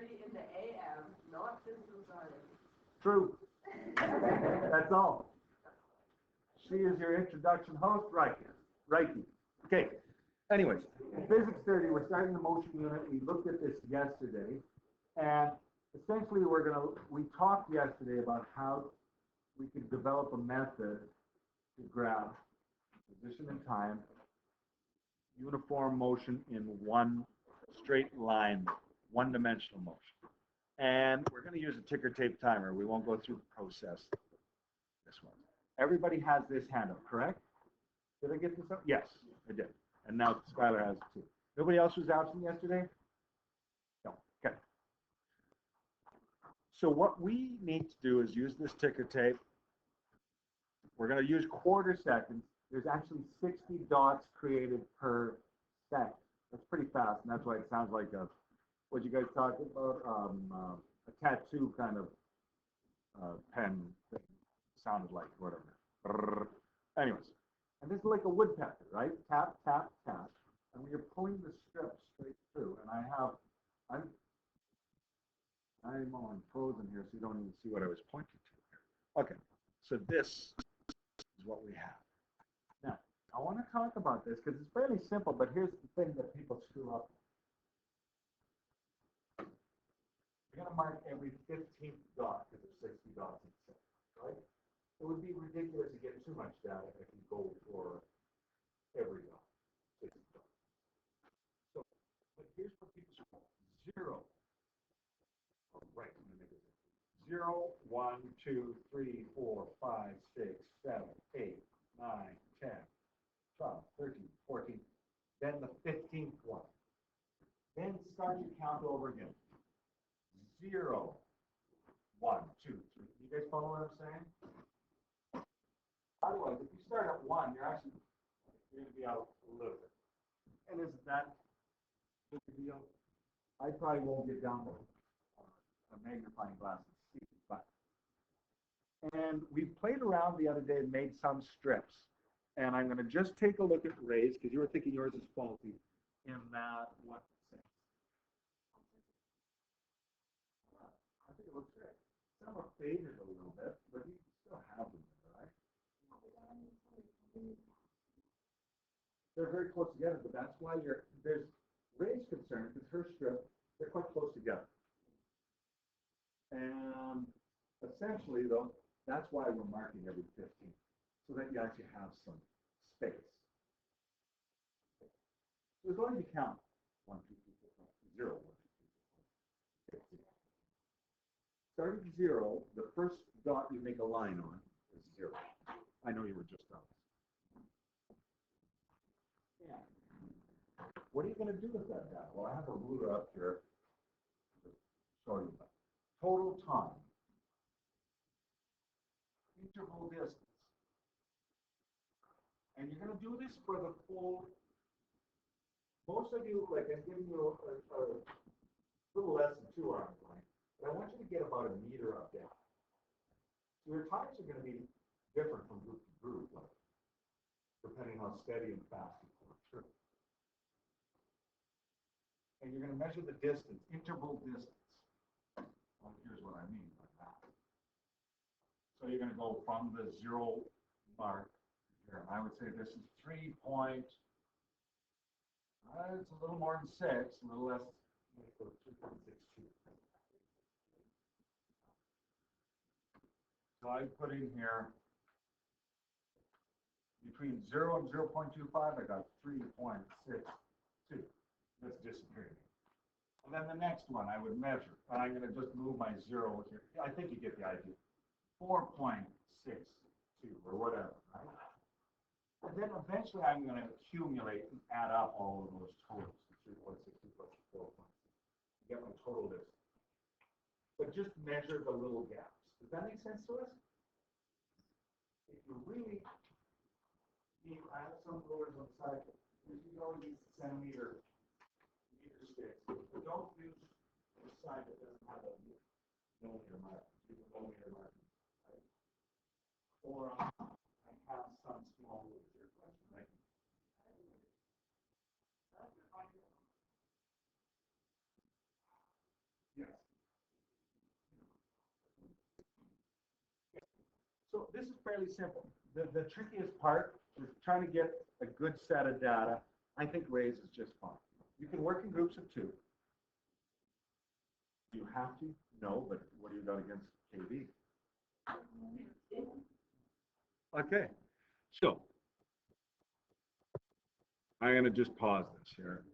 6:30 in the AM, not Citizen Science. True. That's all. She is your introduction host, Reiki. Okay. Anyways, Physics 30, we're starting the motion unit. We looked at this yesterday, and essentially we talked yesterday about how we could develop a method to graph position and time, uniform motion in one straight line, one-dimensional motion. And we're going to use a ticker tape timer. We won't go through the process this one. Everybody has this handout, correct? Did I get this up? Yes, I did. And now Skylar has it too. Nobody else was absent yesterday? No. Okay. So what we need to do is use this ticker tape. We're going to use quarter seconds. There's actually 60 dots created per second. That's pretty fast, and that's why it sounds like what you guys talked about, a tattoo kind of pen thing sounded like, whatever. Anyways, and this is like a woodpecker, right? Tap, tap, tap. And when you're pulling the strip straight through, and I'm on frozen here, so you don't even see what I was pointing to here. Okay, so this is what we have. Now, I want to talk about this because it's fairly simple, but here's the thing that people screw up. You're going to mark every 15th dot because there's 60 dots in the set, right? It would be ridiculous to get too much data if you go for every dot, 60 dots. So, but here's what people screw up. 0. Oh, right, I'm going to make it 0, 1, 2, 3, 4, 5, 6, 7, 8, 9, 10, 12, 13, 14, then the 15th one. Then start your count over again. 0, 1, 2, 3. You guys follow what I'm saying? Otherwise, if you start at 1, you're going to be out a little bit. And isn't that a big deal? I probably won't get down to a magnifying glass and see, but. And we played around the other day and made some strips. And I'm going to just take a look at Ray's, because you were thinking yours is faulty in that what sense? I think it looks great. Some are faded a little bit, but you can still have them, right? They're very close together, but that's why there's Ray's concern, because her strip, they're quite close together. And essentially, though, that's why we're marking every 15, so that you actually have some space. So as long as you count 1, 2, 3, 4, 5, 0, 1, 2, 3, 4, 5, 6. Starting at 0, the first dot you make a line on is 0. I know you were just on. Yeah. What are you going to do with that data? Well, I have a ruler up here to show you that. Total time. Interval distance. And you're going to do this for the full. Most of you, like I'm giving you a little less than 2 arms length, but I want you to get about a meter up down. So your times are going to be different from group to group, like, depending on how steady and fast you pull it through. And you're going to measure the distance, interval distance. Well, here's what I mean by that. So you're going to go from the 0 mark here. I would say this is 3 point. It's a little more than 6, a little less. 3.62. So I put in here between 0 and 0.25. I got 3.62. That's disappearing. And then the next one I would measure. And I'm going to just move my 0 here. I think you get the idea. 4.62 or whatever, right? And then eventually I'm going to accumulate and add up all of those totals. 3.62 plus 4.6. Get my total distance. But just measure the little gaps. Does that make sense to us? If you really need, I have some rulers on the side. You can always use centimeter meter sticks, but don't use the side that doesn't have a millimeter mark. Use a millimeter mark. Right? Or I have some small rulers here. Right? Yes. fairly simple. The trickiest part is trying to get a good set of data. I think Raise is just fine. You can work in groups of 2. You have to? No, but what do you got against KV? Okay, so I'm going to just pause this here.